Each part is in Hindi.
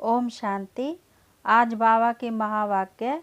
ओम शांति। आज बाबा के महावाक्य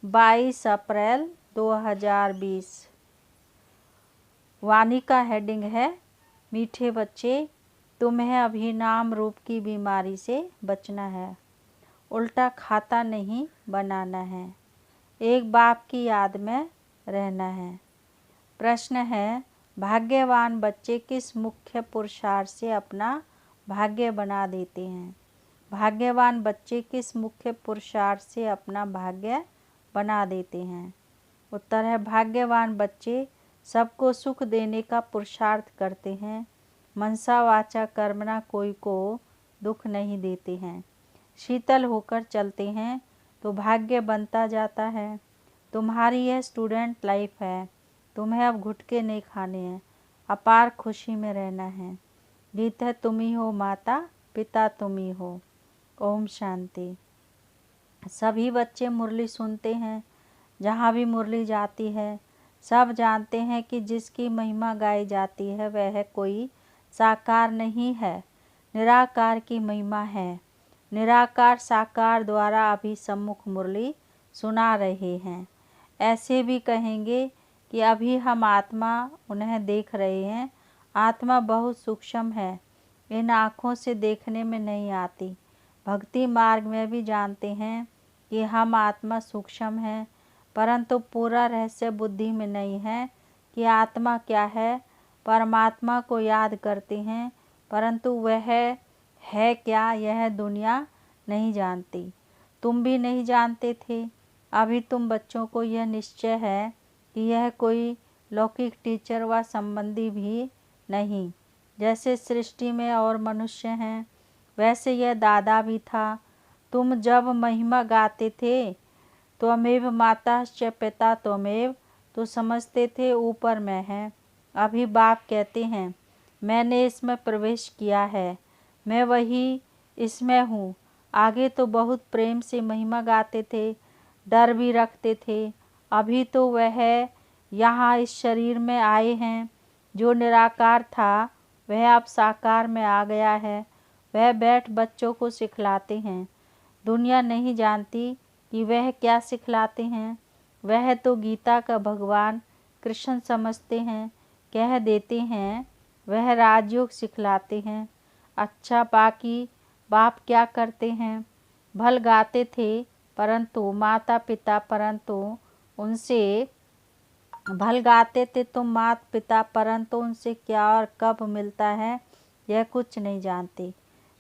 22 अप्रैल 2020। वाणी का हेडिंग है, मीठे बच्चे, तुम्हें अभी नाम रूप की बीमारी से बचना है। उल्टा खाता नहीं बनाना है। एक बाप की याद में रहना है। प्रश्न है, भाग्यवान बच्चे किस मुख्य पुरुषार्थ से अपना भाग्य बना देते हैं? भाग्यवान बच्चे किस मुख्य पुरुषार्थ से अपना भाग्य बना देते हैं? उत्तर है, भाग्यवान बच्चे सबको सुख देने का पुरुषार्थ करते हैं। मनसा वाचा कर्मणा कोई को दुख नहीं देते हैं। शीतल होकर चलते हैं तो भाग्य बनता जाता है। तुम्हारी यह स्टूडेंट लाइफ है। तुम्हें अब घुटके नहीं खाने हैं। अपार खुशी में रहना है। गीत है, तुम ही हो माता पिता तुम ही हो। ओम शांति। सभी बच्चे मुरली सुनते हैं। जहाँ भी मुरली जाती है सब जानते हैं कि जिसकी महिमा गाई जाती है वह कोई साकार नहीं है, निराकार की महिमा है। निराकार साकार द्वारा अभी सम्मुख मुरली सुना रहे हैं। ऐसे भी कहेंगे कि अभी हम आत्मा उन्हें देख रहे हैं। आत्मा बहुत सूक्ष्म है, इन आँखों से देखने में नहीं आती। भक्ति मार्ग में भी जानते हैं कि हम आत्मा सूक्ष्म हैं, परंतु पूरा रहस्य बुद्धि में नहीं है कि आत्मा क्या है। परमात्मा को याद करते हैं, परंतु वह है क्या यह दुनिया नहीं जानती। तुम भी नहीं जानते थे। अभी तुम बच्चों को यह निश्चय है कि यह कोई लौकिक टीचर व संबंधी भी नहीं। जैसे सृष्टि में और मनुष्य हैं वैसे यह दादा भी था। तुम जब महिमा गाते थे त्वमेव माताश्च पिता त्वमेव, तो समझते थे ऊपर में है। अभी बाप कहते हैं, मैंने इसमें प्रवेश किया है, मैं वही इसमें हूँ। आगे तो बहुत प्रेम से महिमा गाते थे, डर भी रखते थे। अभी तो वह यहाँ इस शरीर में आए हैं। जो निराकार था वह अब साकार में आ गया है। वह बैठ बच्चों को सिखलाते हैं। दुनिया नहीं जानती कि वह क्या सिखलाते हैं। वह तो गीता का भगवान कृष्ण समझते हैं। कह देते हैं वह राजयोग सिखलाते हैं। अच्छा, बाकी बाप क्या करते हैं? भल गाते थे परंतु माता पिता, परंतु उनसे भल गाते थे तुम माता पिता, परंतु उनसे क्या और कब मिलता है यह कुछ नहीं जानते।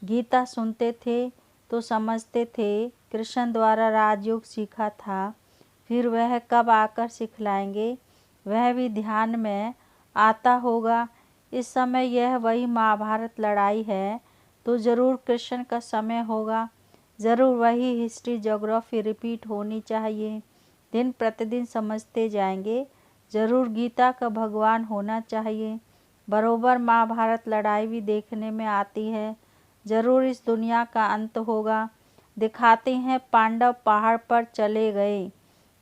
गीता सुनते थे तो समझते थे कृष्ण द्वारा राजयोग सीखा था, फिर वह कब आकर सिखलाएंगे वह भी ध्यान में आता होगा। इस समय यह वही महाभारत लड़ाई है तो ज़रूर कृष्ण का समय होगा। ज़रूर वही हिस्ट्री ज्योग्राफी रिपीट होनी चाहिए। दिन प्रतिदिन समझते जाएंगे। ज़रूर गीता का भगवान होना चाहिए। बरोबर महाभारत लड़ाई भी देखने में आती है। ज़रूर इस दुनिया का अंत होगा। दिखाते हैं पांडव पहाड़ पर चले गए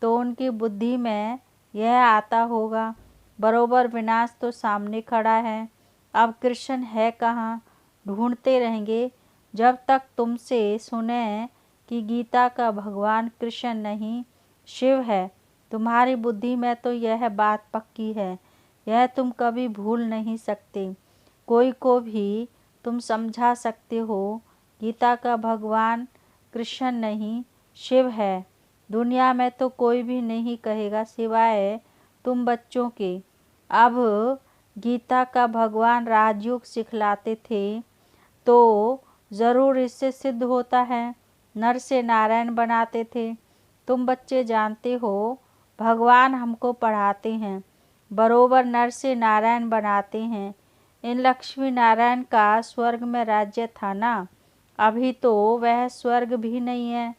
तो उनकी बुद्धि में यह आता होगा। बरोबर विनाश तो सामने खड़ा है। अब कृष्ण है कहाँ? ढूंढते रहेंगे जब तक तुमसे सुने कि गीता का भगवान कृष्ण नहीं शिव है। तुम्हारी बुद्धि में तो यह बात पक्की है, यह तुम कभी भूल नहीं सकते। कोई को भी तुम समझा सकते हो गीता का भगवान कृष्ण नहीं शिव है। दुनिया में तो कोई भी नहीं कहेगा सिवाय तुम बच्चों के। अब गीता का भगवान राजयोग सिखलाते थे तो ज़रूर इससे सिद्ध होता है। नर से नारायण बनाते थे। तुम बच्चे जानते हो भगवान हमको पढ़ाते हैं, बरोबर नर से नारायण बनाते हैं। इन लक्ष्मी नारायण का स्वर्ग में राज्य था ना। अभी तो वह स्वर्ग भी नहीं है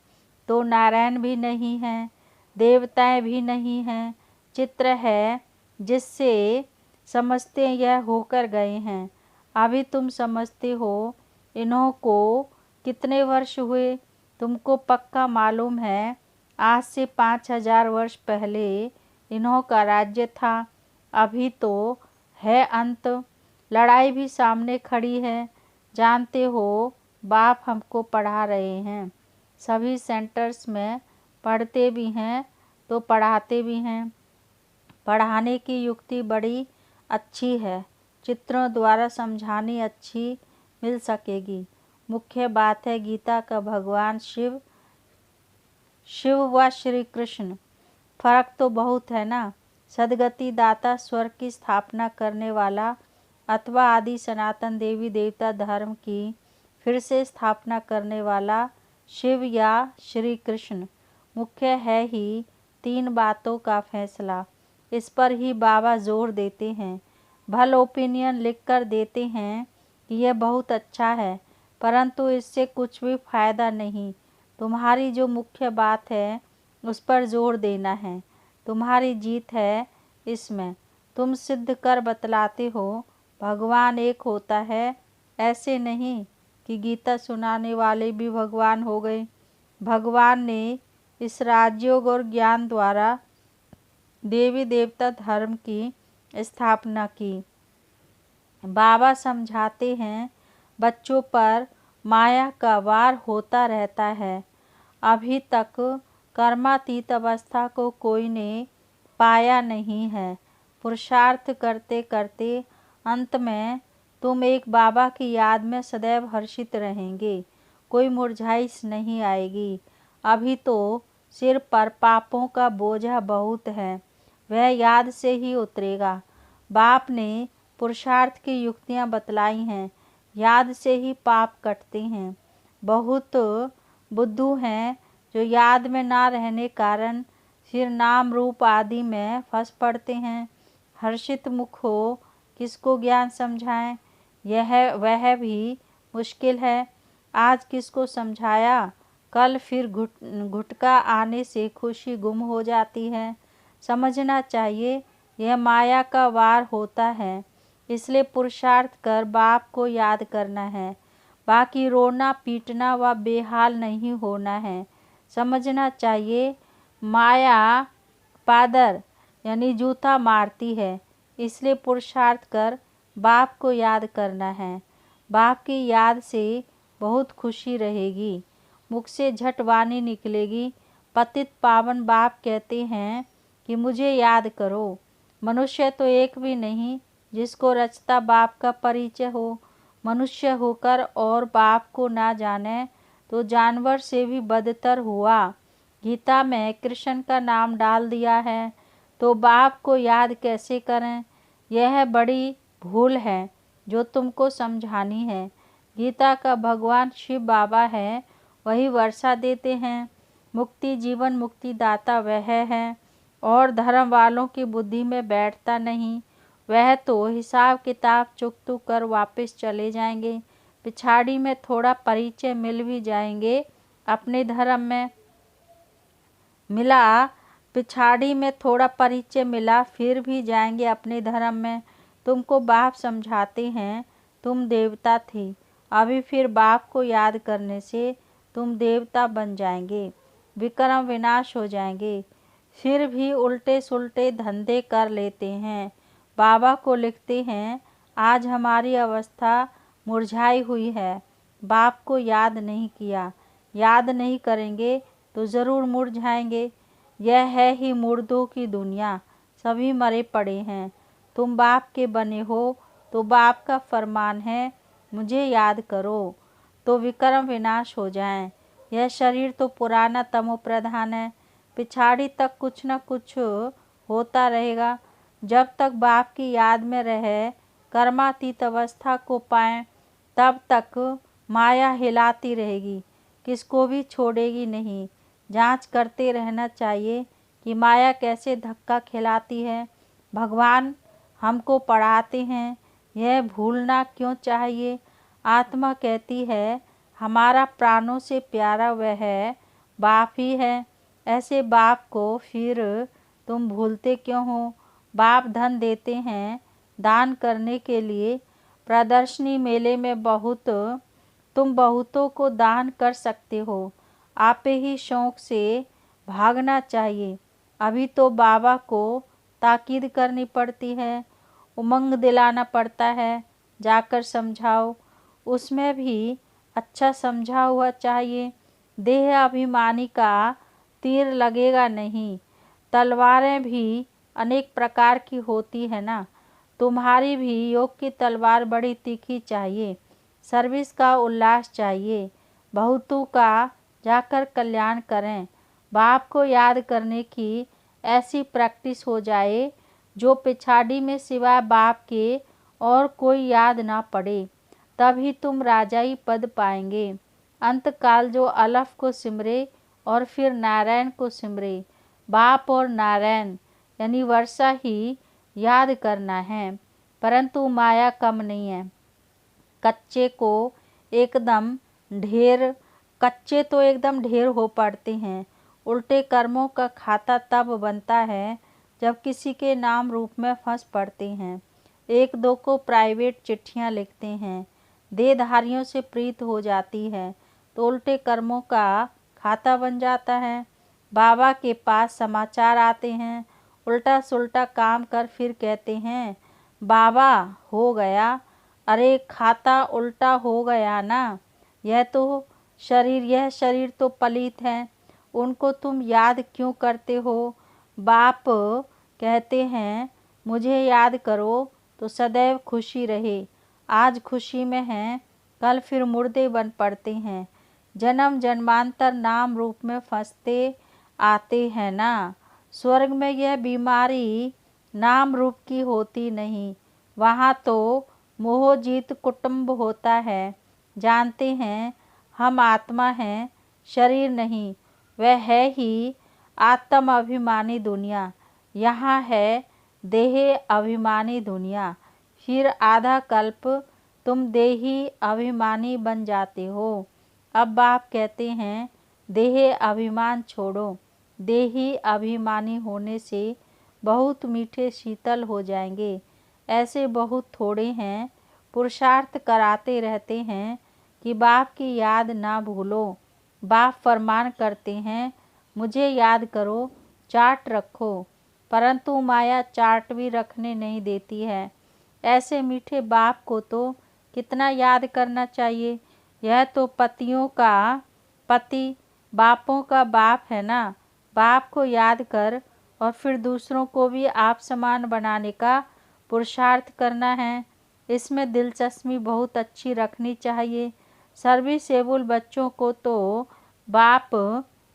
तो नारायण भी नहीं है, देवताएं भी नहीं हैं। चित्र है जिससे समझते यह होकर गए हैं। अभी तुम समझते हो इन्हों को कितने वर्ष हुए। तुमको पक्का मालूम है आज से 5000 वर्ष पहले इन्हों का राज्य था। अभी तो है अंत। लड़ाई भी सामने खड़ी है। जानते हो बाप हमको पढ़ा रहे हैं। सभी सेंटर्स में पढ़ते भी हैं तो पढ़ाते भी हैं। पढ़ाने की युक्ति बड़ी अच्छी है, चित्रों द्वारा समझानी अच्छी मिल सकेगी। मुख्य बात है गीता का भगवान शिव व श्री कृष्ण। फर्क तो बहुत है ना। सदगति दाता, स्वर्ग की स्थापना करने वाला अथवा आदि सनातन देवी देवता धर्म की फिर से स्थापना करने वाला शिव या श्री कृष्ण। मुख्य है ही तीन बातों का फैसला। इस पर ही बाबा जोर देते हैं। भल ओपिनियन लिख कर देते हैं कि यह बहुत अच्छा है, परंतु इससे कुछ भी फायदा नहीं। तुम्हारी जो मुख्य बात है उस पर जोर देना है। तुम्हारी जीत है इसमें। तुम सिद्ध कर बतलाते हो भगवान एक होता है। ऐसे नहीं कि गीता सुनाने वाले भी भगवान हो गए। भगवान ने इस राजयोग और ज्ञान द्वारा देवी देवता धर्म की स्थापना की। बाबा समझाते हैं बच्चों पर माया का वार होता रहता है। अभी तक कर्मातीत अवस्था को कोई ने पाया नहीं है। पुरुषार्थ करते करते अंत में तुम एक बाबा की याद में सदैव हर्षित रहेंगे। कोई मुरझाइश नहीं आएगी। अभी तो सिर पर पापों का बोझा बहुत है, वह याद से ही उतरेगा। बाप ने पुरुषार्थ की युक्तियाँ बतलाई हैं, याद से ही पाप कटते हैं। बहुत बुद्धू हैं जो याद में ना रहने कारण फिर नाम रूप आदि में फंस पड़ते हैं। हर्षित मुख हो किसको ज्ञान समझाएं, यह वह भी मुश्किल है। आज किसको समझाया, कल फिर घुटका आने से खुशी गुम हो जाती है। समझना चाहिए यह माया का वार होता है, इसलिए पुरुषार्थ कर बाप को याद करना है। बाकी रोना पीटना व बेहाल नहीं होना है। समझना चाहिए माया पादर यानी जूता मारती है, इसलिए पुरुषार्थ कर बाप को याद करना है। बाप की याद से बहुत खुशी रहेगी, मुख से झट वाणी निकलेगी। पतित पावन बाप कहते हैं कि मुझे याद करो। मनुष्य तो एक भी नहीं जिसको रचता बाप का परिचय हो। मनुष्य होकर और बाप को ना जाने तो जानवर से भी बदतर हुआ। गीता में कृष्ण का नाम डाल दिया है तो बाप को याद कैसे करें, यह बड़ी भूल है जो तुमको समझानी है। गीता का भगवान शिव बाबा है, वही वर्षा देते हैं। मुक्ति जीवन मुक्ति दाता वह है और धर्म वालों की बुद्धि में बैठता नहीं। वह तो हिसाब किताब चुकतू कर वापस चले जाएंगे। पिछाड़ी में थोड़ा परिचय मिल भी जाएंगे अपने धर्म में मिला, पिछाड़ी में थोड़ा परिचय मिला फिर भी जाएंगे अपने धर्म में। तुमको बाप समझाते हैं तुम देवता थे, अभी फिर बाप को याद करने से तुम देवता बन जाएंगे, विक्रम विनाश हो जाएंगे। फिर भी उल्टे सुल्टे धंधे कर लेते हैं। बाबा को लिखते हैं आज हमारी अवस्था मुरझाई हुई है, बाप को याद नहीं किया। याद नहीं करेंगे तो ज़रूर मुरझाएंगे। यह है ही मुर्दों की दुनिया, सभी मरे पड़े हैं। तुम बाप के बने हो तो बाप का फरमान है मुझे याद करो तो विक्रम विनाश हो जाएं। यह शरीर तो पुराना तमो प्रधान है, पिछाड़ी तक कुछ न कुछ होता रहेगा। जब तक बाप की याद में रहे कर्मातीत अवस्था को पाएं तब तक माया हिलाती रहेगी, किसको भी छोड़ेगी नहीं। जांच करते रहना चाहिए कि माया कैसे धक्का खिलाती है। भगवान हमको पढ़ाते हैं, यह भूलना क्यों चाहिए। आत्मा कहती है हमारा प्राणों से प्यारा वह बाप ही है। ऐसे बाप को फिर तुम भूलते क्यों हो। बाप धन देते हैं दान करने के लिए। प्रदर्शनी मेले में तुम बहुतों को दान कर सकते हो। आपे ही शौक से भागना चाहिए। अभी तो बाबा को ताकीद करनी पड़ती है, उमंग दिलाना पड़ता है, जाकर समझाओ। उसमें भी अच्छा समझा हुआ चाहिए। देह अभिमानी का तीर लगेगा नहीं। तलवारें भी अनेक प्रकार की होती है ना, तुम्हारी भी योग की तलवार बड़ी तीखी चाहिए। सर्विस का उल्लास चाहिए। बहुतों का जाकर कल्याण करें। बाप को याद करने की ऐसी प्रैक्टिस हो जाए जो पिछाड़ी में सिवाय बाप के और कोई याद ना पड़े, तभी तुम राजाई पद पाएंगे। अंतकाल जो अलफ को सिमरे और फिर नारायण को सिमरे। बाप और नारायण यानी वर्षा ही याद करना है, परंतु माया कम नहीं है। कच्चे तो एकदम ढेर हो पड़ते हैं। उल्टे कर्मों का खाता तब बनता है जब किसी के नाम रूप में फंस पड़ते हैं। एक दो को प्राइवेट चिट्ठियां लिखते हैं, देहधारियों से प्रीत हो जाती है तो उल्टे कर्मों का खाता बन जाता है। बाबा के पास समाचार आते हैं, उल्टा सुल्टा काम कर फिर कहते हैं बाबा हो गया। अरे खाता उल्टा हो गया ना। यह शरीर तो पलीत है, उनको तुम याद क्यों करते हो। बाप कहते हैं मुझे याद करो तो सदैव खुशी रहे। आज खुशी में हैं, कल फिर मुर्दे बन पड़ते हैं। जन्म जन्मांतर नाम रूप में फंसते आते हैं ना। स्वर्ग में यह बीमारी नाम रूप की होती नहीं, वहाँ तो मोहजीत कुटुंब होता है। जानते हैं हम आत्मा हैं, शरीर नहीं। वह है ही आत्म अभिमानी दुनिया, यहाँ है देह अभिमानी दुनिया। फिर आधा कल्प तुम देही अभिमानी बन जाते हो। अब बाप कहते हैं देह अभिमान छोड़ो। देही अभिमानी होने से बहुत मीठे शीतल हो जाएंगे। ऐसे बहुत थोड़े हैं, पुरुषार्थ कराते रहते हैं कि बाप की याद ना भूलो। बाप फरमान करते हैं मुझे याद करो, चार्ट रखो, परंतु माया चार्ट भी रखने नहीं देती है। ऐसे मीठे बाप को तो कितना याद करना चाहिए। यह तो पतियों का पति, बापों का बाप है ना। बाप को याद कर और फिर दूसरों को भी आप समान बनाने का पुरुषार्थ करना है। इसमें दिलचस्पी बहुत अच्छी रखनी चाहिए। सर्विसेबल बच्चों को तो बाप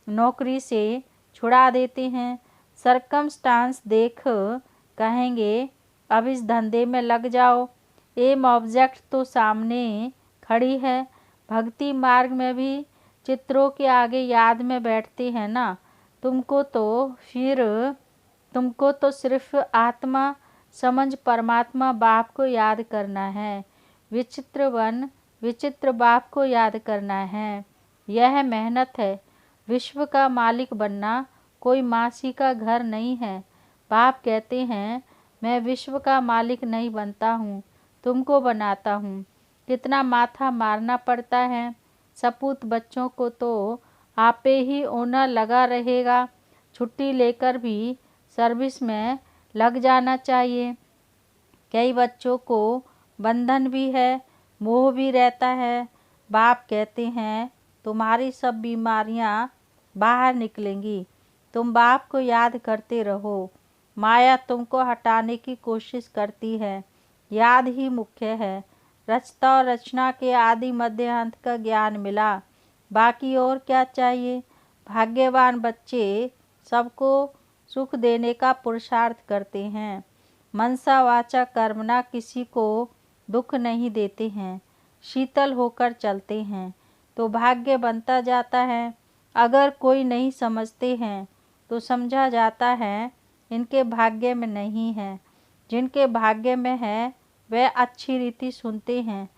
नौकरी से छुड़ा देते हैं। सरकमस्टांस देख कहेंगे अब इस धंधे में लग जाओ। एम ऑब्जेक्ट तो सामने खड़ी है। भक्ति मार्ग में भी चित्रों के आगे याद में बैठते हैं ना। तुमको तो सिर्फ आत्मा समझ परमात्मा बाप को याद करना है। विचित्र बाप को याद करना है। यह मेहनत है। विश्व का मालिक बनना कोई मासी का घर नहीं है। बाप कहते हैं मैं विश्व का मालिक नहीं बनता हूँ, तुमको बनाता हूँ। कितना माथा मारना पड़ता है। सपूत बच्चों को तो आपे ही ओनर लगा रहेगा। छुट्टी लेकर भी सर्विस में लग जाना चाहिए। कई बच्चों को बंधन भी है, मोह भी रहता है। बाप कहते हैं तुम्हारी सब बीमारियां बाहर निकलेंगी। तुम बाप को याद करते रहो। माया तुमको हटाने की कोशिश करती है, याद ही मुख्य है। रचता और रचना के आदि मध्य अंत का ज्ञान मिला, बाकी और क्या चाहिए। भाग्यवान बच्चे सबको सुख देने का पुरुषार्थ करते हैं। मनसा वाचा कर्मणा किसी को दुख नहीं देते हैं, शीतल होकर चलते हैं तो भाग्य बनता जाता है। अगर कोई नहीं समझते हैं तो समझा जाता है इनके भाग्य में नहीं है। जिनके भाग्य में है वे अच्छी रीति सुनते हैं,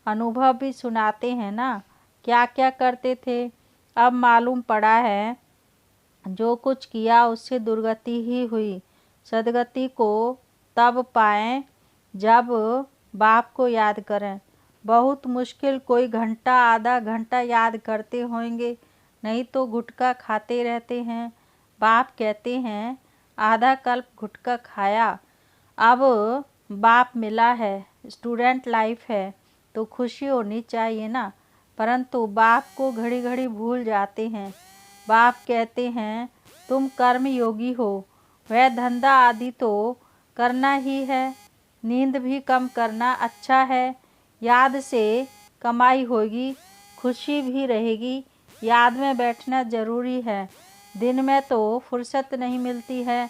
अनुभव भी सुनाते हैं ना। क्या क्या करते थे, अब मालूम पड़ा है जो कुछ किया उससे दुर्गति ही हुई। सदगति को तब पाएं जब बाप को याद करें। बहुत मुश्किल कोई घंटा आधा घंटा याद करते होंगे, नहीं तो गुटखा खाते रहते हैं। बाप कहते हैं आधा कल्प गुटखा खाया, अब बाप मिला है, स्टूडेंट लाइफ है तो खुशी होनी चाहिए ना। परंतु बाप को घड़ी घड़ी भूल जाते हैं। बाप कहते हैं तुम कर्म योगी हो, वह धंधा आदि तो करना ही है, नींद भी कम करना अच्छा है। याद से कमाई होगी, खुशी भी रहेगी। याद में बैठना जरूरी है। दिन में तो फुर्सत नहीं मिलती है,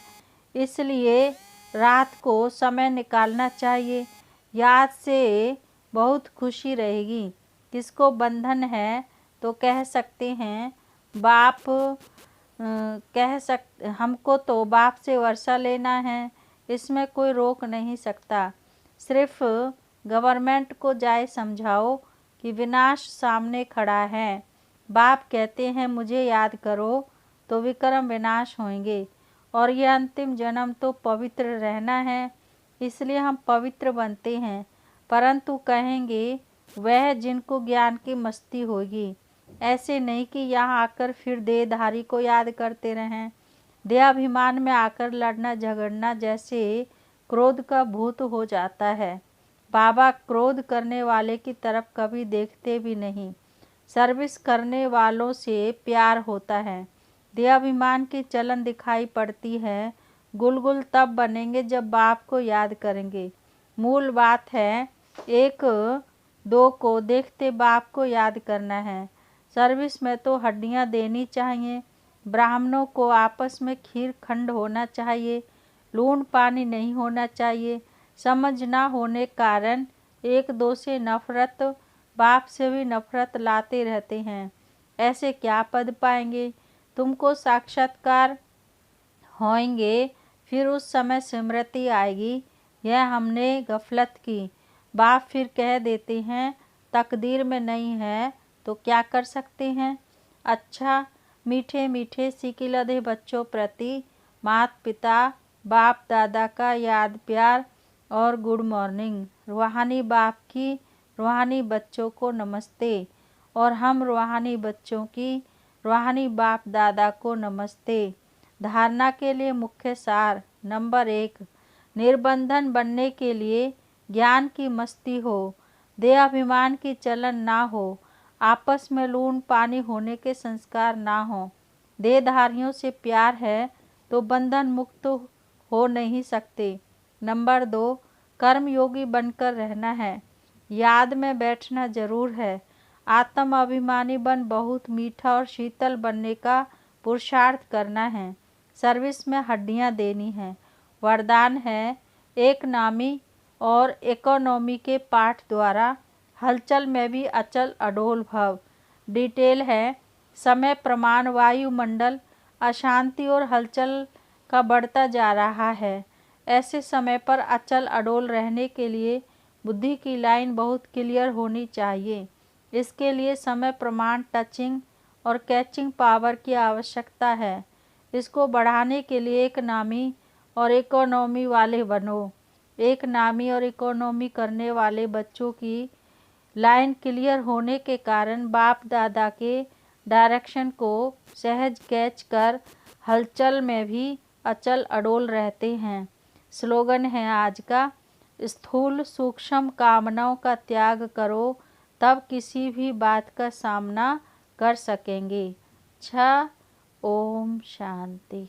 इसलिए रात को समय निकालना चाहिए। याद से बहुत खुशी रहेगी। किसको बंधन है तो कह सकते हैं बाप हमको तो बाप से वर्षा लेना है, इसमें कोई रोक नहीं सकता। सिर्फ गवर्नमेंट को जाए समझाओ कि विनाश सामने खड़ा है। बाप कहते हैं मुझे याद करो तो विक्रम विनाश होंगे और ये अंतिम जन्म तो पवित्र रहना है, इसलिए हम पवित्र बनते हैं। परंतु कहेंगे वह जिनको ज्ञान की मस्ती होगी, ऐसे नहीं कि यहाँ आकर फिर देहधारी को याद करते रहें। देहाभिमान में आकर लड़ना झगड़ना जैसे क्रोध का भूत हो जाता है। बाबा क्रोध करने वाले की तरफ कभी देखते भी नहीं, सर्विस करने वालों से प्यार होता है। देहाभिमान की चलन दिखाई पड़ती है। गुलगुल तब बनेंगे जब बाप को याद करेंगे। मूल बात है एक दो को देखते बाप को याद करना है। सर्विस में तो हड्डियां देनी चाहिए। ब्राह्मणों को आपस में खीर खंड होना चाहिए, लून पानी नहीं होना चाहिए। समझ ना होने कारण एक दो से नफरत, बाप से भी नफरत लाते रहते हैं। ऐसे क्या पद पाएंगे? तुमको साक्षात्कार होंगे, फिर उस समय स्मृति आएगी यह हमने गफलत की। बाप फिर कह देते हैं तकदीर में नहीं है तो क्या कर सकते हैं। अच्छा, मीठे मीठे सिकिलधे बच्चों प्रति माता पिता बाप दादा का याद प्यार और गुड मॉर्निंग। रूहानी बाप की रूहानी बच्चों को नमस्ते और हम रूहानी बच्चों की रूहानी बाप दादा को नमस्ते। धारणा के लिए मुख्य सार नंबर 1, निर्बंधन बनने के लिए ज्ञान की मस्ती हो, देहाभिमान की चलन ना हो, आपस में लून पानी होने के संस्कार ना हो। देहधारियों से प्यार है तो बंधन मुक्त हो नहीं सकते। नंबर 2, कर्मयोगी बनकर रहना है, याद में बैठना जरूर है। आत्म अभिमानी बन बहुत मीठा और शीतल बनने का पुरुषार्थ करना है। सर्विस में हड्डियां देनी है। वरदान है एक नामी और इकोनॉमी के पाठ द्वारा हलचल में भी अचल अडोल भव। डिटेल है समय प्रमाण वायुमंडल अशांति और हलचल का बढ़ता जा रहा है। ऐसे समय पर अचल अडोल रहने के लिए बुद्धि की लाइन बहुत क्लियर होनी चाहिए। इसके लिए समय प्रमाण टचिंग और कैचिंग पावर की आवश्यकता है। इसको बढ़ाने के लिए एक नामी और इकोनॉमी वाले बनो। एक नामी और इकोनॉमी करने वाले बच्चों की लाइन क्लियर होने के कारण बाप दादा के डायरेक्शन को सहज कैच कर हलचल में भी अचल अडोल रहते हैं। स्लोगन है आज का, स्थूल सूक्ष्म कामनाओं का त्याग करो तब किसी भी बात का सामना कर सकेंगे। ओम शांति।